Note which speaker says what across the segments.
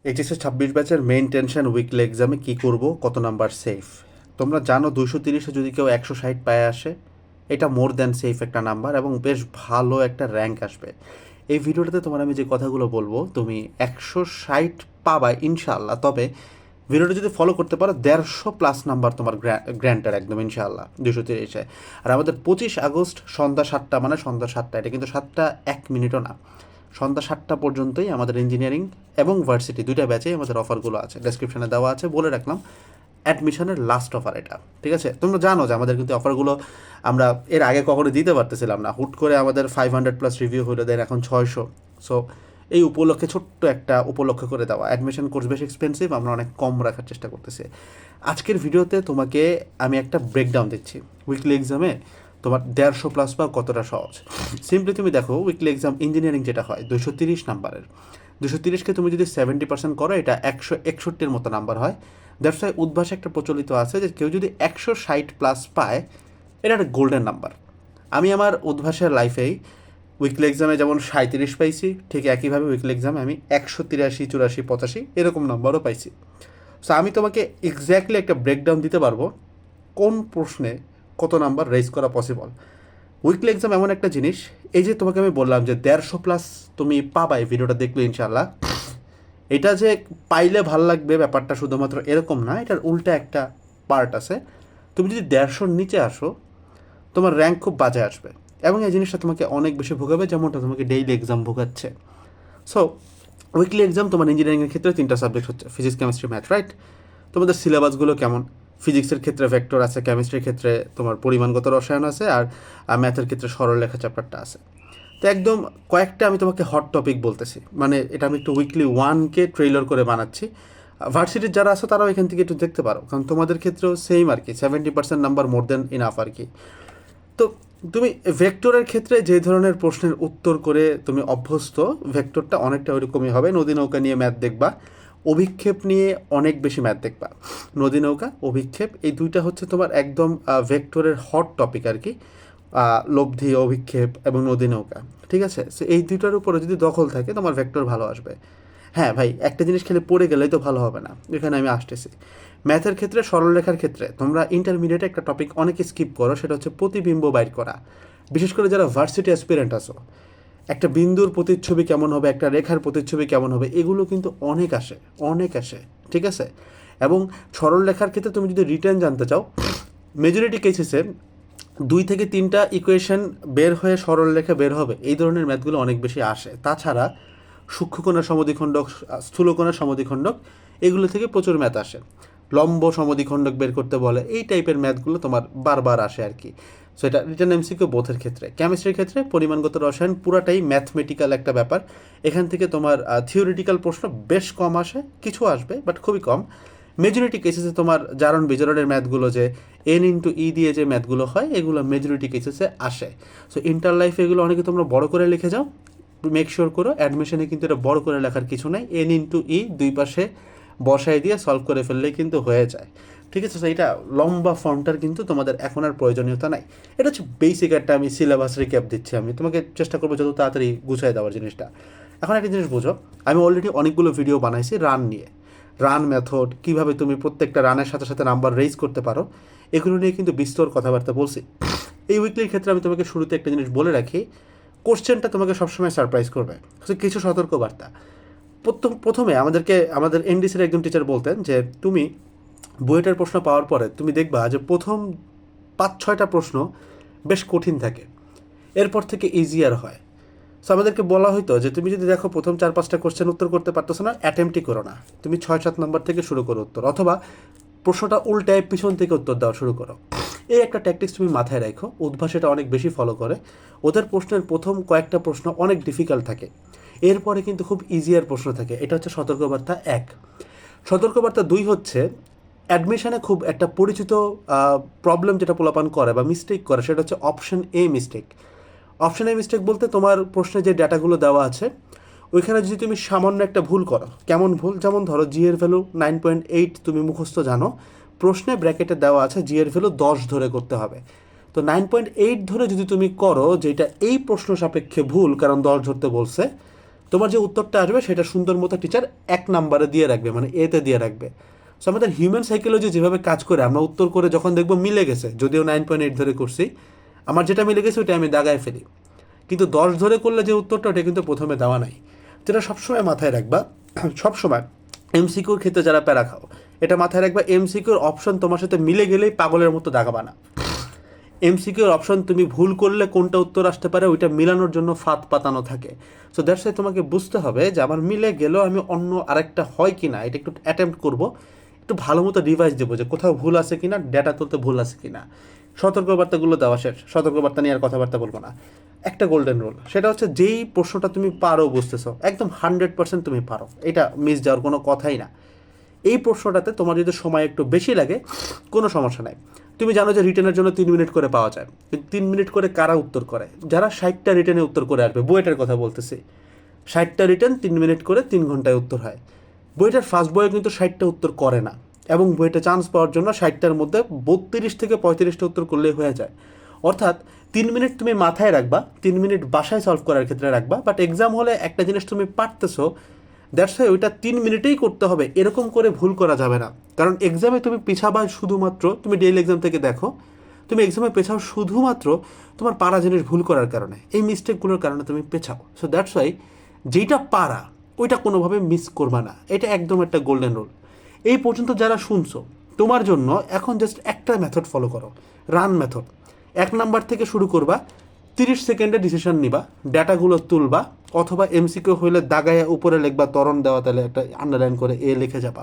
Speaker 1: HSC 26 ব্যাচের main tension weekly এক্সামে কী করব, কত নাম্বার সেফ। তোমরা জানো 230-এ যদি কেউ 160 পায়ে আসে, এটা মোর দ্যান সেফ একটা নাম্বার এবং বেশ ভালো একটা র্যাঙ্ক আসবে। এই ভিডিওটাতে তোমার আমি যে কথাগুলো বলবো তুমি 160 পাবা ইনশাআল্লাহ। তবে ভিডিওটা যদি ফলো করতে পারো 150+ নাম্বার তোমার গ্র্যান্টার একদম ইনশাআল্লাহ 230-এ। আর আমাদের 25 আগস্ট সন্ধ্যা 7টা, মানে সন্ধ্যা 7টা, এটা কিন্তু 7টা 1 মিনিটও না, সন্ধ্যা 7টা পর্যন্তই আমাদের ইঞ্জিনিয়ারিং এবং ভার্সিটি দুইটা ব্যাচেই আমাদের অফারগুলো আছে, ডেসক্রিপশনে দেওয়া আছে, বলে রাখলাম অ্যাডমিশনের লাস্ট অফার এটা। ঠিক আছে, তোমরা জানো যে আমাদের কিন্তু অফারগুলো আমরা এর আগে কখনো দিতে পারতেছিলাম না, হুট করে আমাদের 500+ রিভিউ হলো, দেন এখন 600। সো এই উপলক্ষে ছোট্ট একটা উপলক্ষ করে দেওয়া, অ্যাডমিশন কোর্স বেশ এক্সপেন্সিভ, আমরা অনেক কম রাখার চেষ্টা করতেছি। আজকের ভিডিওতে তোমাকে আমি একটা ব্রেকডাউন দিচ্ছি উইকলি এক্সামে তোমার 150+ বা কতটা সহজ। সিম্পলি তুমি দেখো, উইকলি এক্সাম ইঞ্জিনিয়ারিং যেটা হয় 230 নাম্বারের, 230কে তুমি যদি 70% করো, এটা 161-এর মতো নাম্বার হয়। দ্যাটস ওয়াই উদ্ভাসে একটা প্রচলিত আছে যে কেউ যদি 160+ পায়, এটা একটা গোল্ডেন নাম্বার। আমি আমার উদ্ভাসের লাইফেই উইকলি এক্সামে যেমন 37 পাইছি, ঠিক একইভাবে উইকলি এক্সামে আমি 183, 84, 85 এরকম নাম্বারও পাইছি। সো আমি তোমাকে এক্স্যাক্টলি একটা ব্রেকডাউন দিতে পারবো কোন প্রশ্নে কত নাম্বার রেজ করা পসিবল। উইকলি এক্সাম এমন একটা জিনিস, এই যে তোমাকে আমি বললাম যে 150+ তুমি পাবাই ভিডিওটা দেখলে ইনশাল্লাহ, এটা যে পাইলে ভাল লাগবে ব্যাপারটা শুধুমাত্র এরকম না, এটার উল্টা একটা পার্ট আছে। তুমি যদি 150-র নিচে আসো, তোমার র্যাঙ্ক খুব বাজে আসবে এবং এই জিনিসটা তোমাকে অনেক বেশি ভোগাবে, যেমনটা তোমাকে ডেইলি এক্সাম ভোগাচ্ছে। সো উইকলি এক্সাম তোমার ইঞ্জিনিয়ারিংয়ের ক্ষেত্রে 3টা সাবজেক্ট হচ্ছে ফিজিক্স, কেমিস্ট্রি, ম্যাথ, রাইট? তোমাদের সিলেবাসগুলো কেমন? ফিজিক্সের ক্ষেত্রে ভেক্টর আছে, কেমিস্ট্রির ক্ষেত্রে তোমার পরিমাণগত রসায়ন আছে, আর ম্যাথের ক্ষেত্রে সরলরেখা চ্যাপ্টারটা আছে। তো একদম কয়েকটা আমি তোমাকে হট টপিক বলতেছি, মানে এটা আমি একটু উইকলি 1কে ট্রেইলার করে বানাচ্ছি। ভার্সিটির যারা আছে তারাও এখান থেকে একটু দেখতে পারো, কারণ তোমাদের ক্ষেত্রেও সেম আর কি, 70% নাম্বার মোর দেন ইনাফ আর কি। তো তুমি ভেক্টরের ক্ষেত্রে যে ধরনের প্রশ্নের উত্তর করে তুমি অভ্যস্ত, ভেক্টরটা অনেকটা ওইরকমই হবে। নদী নৌকা নিয়ে ম্যাথ দেখবা, অভিক্ষেপ নিয়ে অনেক বেশি ম্যাথ দেখবা। নদী নৌকা, অভিক্ষেপ, এই দুইটা হচ্ছে তোমার একদম ভেক্টরের হট টপিক আর কি। লব্ধি, অভিক্ষেপ এবং নদী নৌকা, ঠিক আছে? সো এই দুইটার উপরে যদি দখল থাকে, তোমার ভেক্টর ভালো আসবে। হ্যাঁ ভাই, একটা জিনিস খেলে পড়ে গেলেই তো ভালো হবে না, এখানে আমি আসতেছি। ম্যাথের ক্ষেত্রে, সরলরেখার ক্ষেত্রে তোমরা ইন্টারমিডিয়েটে একটা টপিক অনেকে স্কিপ করো, সেটা হচ্ছে প্রতিবিম্ব বাইর করা। বিশেষ করে যারা ভার্সিটি অ্যাসপিরেন্ট আছো, একটা বিন্দুর প্রতিচ্ছবি কেমন হবে, একটা রেখার প্রতিচ্ছবি কেমন হবে, এগুলো কিন্তু অনেক আসে, অনেক আসে, ঠিক আছে? এবং সরলরেখার ক্ষেত্রে তুমি যদি রিটার্ন জানতে চাও, মেজরিটি কেসেসে 2 থেকে 3টা ইকুয়েশন বের হয়ে সরলরেখা বের হবে, এই ধরনের ম্যাথগুলো অনেক বেশি আসে। তাছাড়া সূক্ষ্মকোণের সমদ্বিখণ্ডক, স্থূলকোণের সমদ্বিখণ্ডক, এগুলো থেকে প্রচুর ম্যাথ আসে। লম্ব সমদ্বিখণ্ডক বের করতে বলে, এই টাইপের ম্যাথগুলো তোমার বারবার আসে আর কি। সো এটা রিটার্ন এমসিকিউ বোথের ক্ষেত্রে। কেমিস্ট্রির ক্ষেত্রে পরিমাণগত রসায়ন পুরাটাই ম্যাথমেটিক্যাল একটা ব্যাপার। এখান থেকে তোমার থিওরিটিক্যাল প্রশ্ন বেশ কম আসে, কিছু আসবে বাট খুবই কম। মেজরিটি কেসেসে তোমার জারণ বিজারণের ম্যাথগুলো, যে N × E দিয়ে যে ম্যাথগুলো হয়, এগুলো মেজরিটি কেসেসে আসে। সো ইন্টার লাইফে এগুলো অনেকে তোমরা বড় করে লিখে যাও, মেক শিওর করো অ্যাডমিশনে কিন্তু এটা বড় করে লেখার কিছু নাই। N × E দুই পাশে বসায় দিয়ে সলভ করে ফেললেই কিন্তু হয়ে যায়, ঠিক আছে? তো এটা লম্বা ফর্মটার কিন্তু তোমাদের এখন আর প্রয়োজনীয়তা নাই। এটা হচ্ছে বেসিক একটা আমি সিলেবাস রিক্যাপ দিচ্ছি, আমি তোমাকে চেষ্টা করবো যত তাড়াতাড়ি গুছাই দেওয়ার জিনিসটা। এখন একটা জিনিস বুঝো, আমি অলরেডি অনেকগুলো ভিডিও বানাইছি রান নিয়ে, রান মেথড, কীভাবে তুমি প্রত্যেকটা রানের সাথে সাথে নাম্বার রেজ করতে পারো, এগুলো নিয়ে কিন্তু বিস্তর কথাবার্তা বলছি। এই উইকলির ক্ষেত্রে আমি তোমাকে শুরুতে একটা জিনিস বলে রাখি, কোশ্চেনটা তোমাকে সবসময় সারপ্রাইজ করবে। কিছু সতর্কবার্তা। প্রথমে আমাদের এনডিসির একজন টিচার বলতেন যে তুমি বুয়েটের প্রশ্ন পাওয়ার পরে তুমি দেখবা যে প্রথম 5-6টা প্রশ্ন বেশ কঠিন থাকে, এরপর থেকে ইজিয়ার হয়। সো আমাদেরকে বলা হতো যে তুমি যদি দেখো প্রথম 4-5টা কোশ্চেন উত্তর করতে পারতেছো না, অ্যাটেম্পটই করো না, তুমি 6-7 নম্বর থেকে শুরু করো উত্তর, অথবা প্রশ্নটা উল্টায় পিছন থেকে উত্তর দেওয়া শুরু করো। এই একটা ট্যাকটিক্স তুমি মাথায় রাখো, উদ্ভাস এটা অনেক বেশি ফলো করে। ওদের প্রশ্নের প্রথম কয়েকটা প্রশ্ন অনেক ডিফিকাল্ট থাকে, এরপরে কিন্তু খুব ইজিয়ার প্রশ্ন থাকে। এটা হচ্ছে সতর্কবার্তা 1। সতর্কবার্তা 2 হচ্ছে, অ্যাডমিশনে খুব একটা পরিচিত প্রবলেম যেটা পোলাপান করে বা মিস্টেক করে, সেটা হচ্ছে option a mistake. Option a mistake বলতে তোমার প্রশ্নে যে ডাটাগুলো দেওয়া আছে, ওইখানে যদি তুমি সামান্য একটা ভুল করো, কেমন ভুল, যেমন ধরো জি এর ভ্যালু 9.8 তুমি মুখস্থ জানো, প্রশ্নে ব্র্যাকেটে দেওয়া আছে জি এর ভ্যালু 10 ধরে করতে হবে। তো 9.8 ধরে যদি তুমি করো, যেটা এই প্রশ্ন সাপেক্ষে ভুল, কারণ 10 ধরতে বলছে, তোমার যে উত্তরটা আসবে সেটা সুন্দর মতো টিচার 1 নাম্বারে দিয়ে রাখবে, মানে এতে দিয়ে রাখবে। সো আমাদের হিউম্যান সাইকোলজি যেভাবে কাজ করে, আমরা উত্তর করে যখন দেখবো মিলে গেছে, যদিও 9.8 ধরে করছি, আমার যেটা মিলে গেছে ওইটা আমি দাগায় ফেলি, কিন্তু 10 ধরে করলে যে উত্তরটা ওটা কিন্তু প্রথমে দেওয়া নাই। যেটা সবসময় মাথায় রাখবা, সবসময় এমসিকিউর ক্ষেত্রে যারা প্যারা খাও, এটা মাথায় রাখবা, এমসিকিউর অপশন তোমার সাথে মিলে গেলেই পাগলের মতো দাগাবা না। এমসিকিউর অপশন তুমি ভুল করলে কোনটা উত্তর আসতে পারে ওইটা মিলানোর জন্য ফাঁদ পাতানো থাকে। সো দ্যাটস ওয়াই তোমাকে বুঝতে হবে যে আমার মিলে গেলেও আমি অন্য আরেকটা হয় কি না এটা একটু অ্যাটেম্প্ট করবো, একটু ভালো মতো রিভাইজ দেবো যে কোথাও ভুল আছে কিনা, ডেটা তুলতে ভুল আছে কিনা। সতর্কবার্তাগুলো দেওয়া শেষ, সতর্কবার্তা নিয়ে আর কথাবার্তা বলবো না। একটা গোল্ডেন রুল, সেটা হচ্ছে যেই প্রশ্নটা তুমি পারো, বুঝতেছো একদম 100% তুমি পারো, এটা মিস যাওয়ার কোনো কথাই না। এই প্রশ্নটাতে তোমার যদি সময় একটু বেশি লাগে কোনো সমস্যা নাই। তুমি জানো যে রিটেনের জন্য 3 মিনিট করে পাওয়া যায়, কিন্তু 3 মিনিট করে কারা উত্তর করে? যারা 60টা রিটেনে উত্তর করে আসবে, বুয়েটের কথা বলতেছি, 60টা রিটেন 3 মিনিট করে 3 ঘন্টায় উত্তর হয়। বুয়েটের ফার্স্ট বয়ে কিন্তু 60টা উত্তর করে না, এবং বুয়েটে চান্স পাওয়ার জন্য 60টার মধ্যে 32 থেকে 35টা উত্তর করলেই হয়ে যায়। অর্থাৎ 3 মিনিট তুমি মাথায় রাখবা, 3 মিনিট বাসায় সলভ করার ক্ষেত্রে রাখবা, বাট এক্সাম হলে একটা জিনিস তুমি পারতেছো, দ্যাটস ওয়াই ওইটা 3 মিনিটেই করতে হবে, এরকম করে ভুল করা যাবে না। কারণ এক্সামে তুমি পিছাবা শুধুমাত্র, তুমি ডেইলি এক্সাম থেকে দেখো, তুমি এক্সামে পেছাও শুধুমাত্র তোমার পারা জিনিস ভুল করার কারণে, এই মিস্টেকগুলোর কারণে তুমি পেছাও। সো দ্যাটস ওয়াই যেইটা পারা ওইটা কোনোভাবে মিস করবা না, এটা একদম একটা গোল্ডেন রুল। এই পর্যন্ত যারা শুনছো, তোমার জন্য এখন জাস্ট একটা মেথড ফলো করো, রান মেথড। 1 নাম্বার থেকে শুরু করবা, 30 সেকেন্ডে ডিসিশন নিবা, ডাটাগুলো তুলবা, অথবা এমসিকিউ হইলে দাগায় উপরে লিখবা, তরণ দেওয়া, তাহলে একটা আন্ডারলাইন করে লিখে যাবা।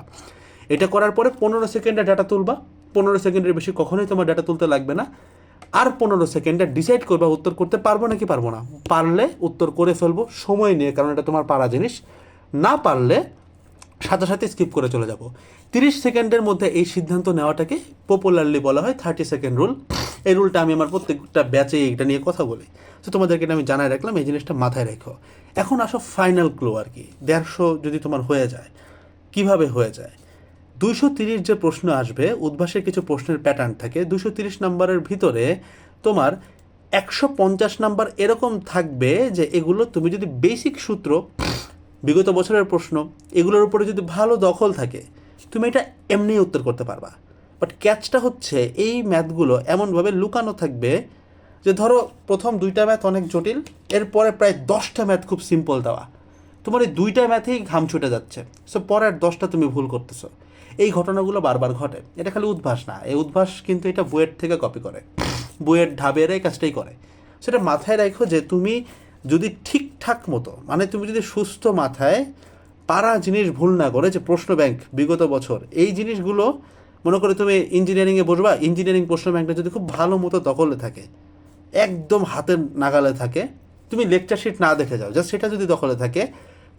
Speaker 1: এটা করার পরে 15 সেকেন্ডে ডাটা তুলবা, 15 সেকেন্ডের বেশি কখনোই তোমার ডাটা তুলতে লাগবে না। আর 15 সেকেন্ডে ডিসাইড করবা উত্তর করতে পারবো নাকি পারবো না। পারলে উত্তর করে ফেলবো সময় নিয়ে, কারণ এটা তোমার পারা জিনিস। না পারলে সাথে সাথে স্কিপ করে চলে যাব। 30 সেকেন্ডের মধ্যে এই সিদ্ধান্ত নেওয়াটাকে পপুলারলি বলা হয় 30 সেকেন্ড রুল। এই রুলটা আমি আমার প্রত্যেকটা ব্যাচে এটা নিয়ে কথা বলি, তো তোমাদেরকে আমি জানাই রাখলাম, এই জিনিসটা মাথায় রেখো। এখন আসো ফাইনাল ক্লু আর কি, 150 যদি তোমার হয়ে যায়, কিভাবে হয়ে যায়? 230 যে প্রশ্ন আসবে, উদ্ভাসের কিছু প্রশ্নের প্যাটার্ন থাকে, 230 নাম্বারের ভিতরে তোমার 150 নাম্বার এরকম থাকবে যে এগুলো তুমি যদি বেসিক সূত্র, বিগত বছরের প্রশ্ন, এগুলোর উপরে যদি ভালো দখল থাকে, তুমি এটা এমনি উত্তর করতে পারবা। বাট ক্যাচটা হচ্ছে এই ম্যাথগুলো এমনভাবে লুকানো থাকবে যে ধরো প্রথম 2টা ম্যাথ অনেক জটিল, এরপরে প্রায় 10টা ম্যাথ খুব সিম্পল দেওয়া, তোমার এই 2টা ম্যাথেই ঘাম ছুটে যাচ্ছে, সো পরের 10টা তুমি ভুল করতেছো। এই ঘটনাগুলো বারবার ঘটে। এটা খালি উদ্ভাস না, এই উদ্ভাস কিন্তু এটা বুয়েট থেকে কপি করে, বুয়েট ঢাবের এই কাজটাই করে। সেটা মাথায় রাখো যে তুমি যদি ঠিকঠাক মতো, মানে তুমি যদি সুস্থ মাথায় পারা জিনিস ভুল না করে, যে প্রশ্ন ব্যাংক বিগত বছর এই জিনিসগুলো, মনে করে তুমি ইঞ্জিনিয়ারিংয়ে বসবা, ইঞ্জিনিয়ারিং প্রশ্ন ব্যাংকটা যদি খুব ভালো মতো দখলে থাকে, একদম হাতের নাগালে থাকে, তুমি লেকচার শিট না দেখে যাও, জাস্ট সেটা যদি দখলে থাকে,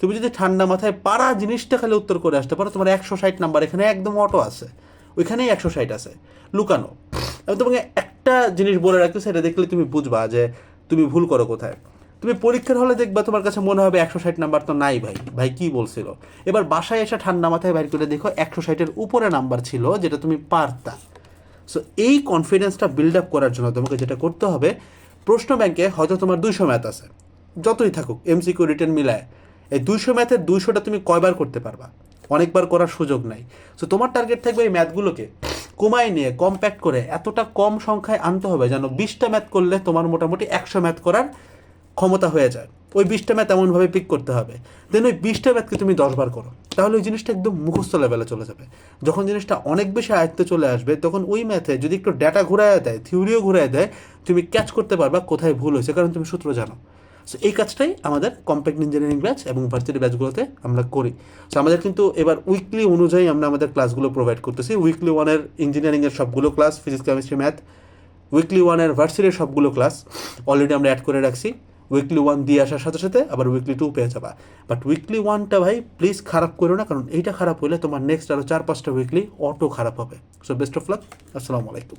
Speaker 1: তুমি যদি ঠান্ডা মাথায় পারা জিনিসটা খালি উত্তর করে আসতে পারো, তোমার 160 নাম্বার এখানে একদম অটো আছে, ওইখানেই 160 আছে লুকানো। আমি তোমাকে একটা জিনিস বলে রাখতে, সেটা দেখলে তুমি বুঝবা যে তুমি ভুল করো কোথায়। তুমি পরীক্ষার হলে দেখবা তোমার কাছে মনে হবে 160 নাম্বার তো নাই, ভাই ভাই কী বলছিল। এবার বাসায় এসে ঠান্ডা মাথায় বাইর করে দেখো 160-এর উপরে নাম্বার ছিল, যেটা তুমি পারতা। সো এই কনফিডেন্সটা বিল্ড আপ করার জন্য তোমাকে যেটা করতে হবে, প্রশ্ন ব্যাংকে হয়তো তোমার 200 ম্যাথ আছে, যতই থাকুক এমসিকিউ রিটেন মিলায়, এই 200 ম্যাথের 200টা তুমি কয়বার করতে পারবা? অনেকবার করার সুযোগ নাই। সো তোমার টার্গেট থাকবে এই ম্যাথগুলোকে কমায় নিয়ে কম্প্যাক্ট করে এতটা কম সংখ্যায় আনতে হবে যেন 20টা ম্যাথ করলে তোমার মোটামুটি 100 ম্যাথ করার ক্ষমতা হয়ে যায়। ওই 20টা ম্যাথ এমনভাবে পিক করতে হবে, দেন ওই 20টা ম্যাথকে তুমি 10 বার করো, তাহলে ওই জিনিসটা একদম মুখস্থ লেভেলে চলে যাবে। যখন জিনিসটা অনেক বেশি আয়ত্তে চলে আসবে, তখন ওই ম্যাথে যদি একটু ডেটা ঘুরায় দেয়, থিওরিও ঘুরায় দেয়, তুমি ক্যাচ করতে পারবা কোথায় ভুল হয়েছে, কারণ তুমি সূত্র জানো। সো এই কাজটাই আমাদের কম্প্যাক্ট ইঞ্জিনিয়ারিং ব্যাচ এবং ভার্সিটি ব্যাচগুলোতে আমরা করি। সো আমাদের কিন্তু এবার উইকলি অনুযায়ী আমরা আমাদের ক্লাসগুলো প্রোভাইড করতেছি। উইকলি 1-এর ইঞ্জিনিয়ারিংয়ের সবগুলো class, physics chemistry math, weekly 1-এর ভার্সিটির সবগুলো ক্লাস অলরেডি আমরা অ্যাড করে রাখছি। উইকলি 1 দিয়ে আসার সাথে সাথে আবার উইকলি 2 পেয়ে যাবা। বাট উইকলি 1টা ভাই প্লিজ খারাপ করো না, কারণ এইটা খারাপ হলে তোমার নেক্সট আরও 4-5টা উইকলি অটো খারাপ হবে। সো বেস্ট অফ লাক, আসসালামু আলাইকুম।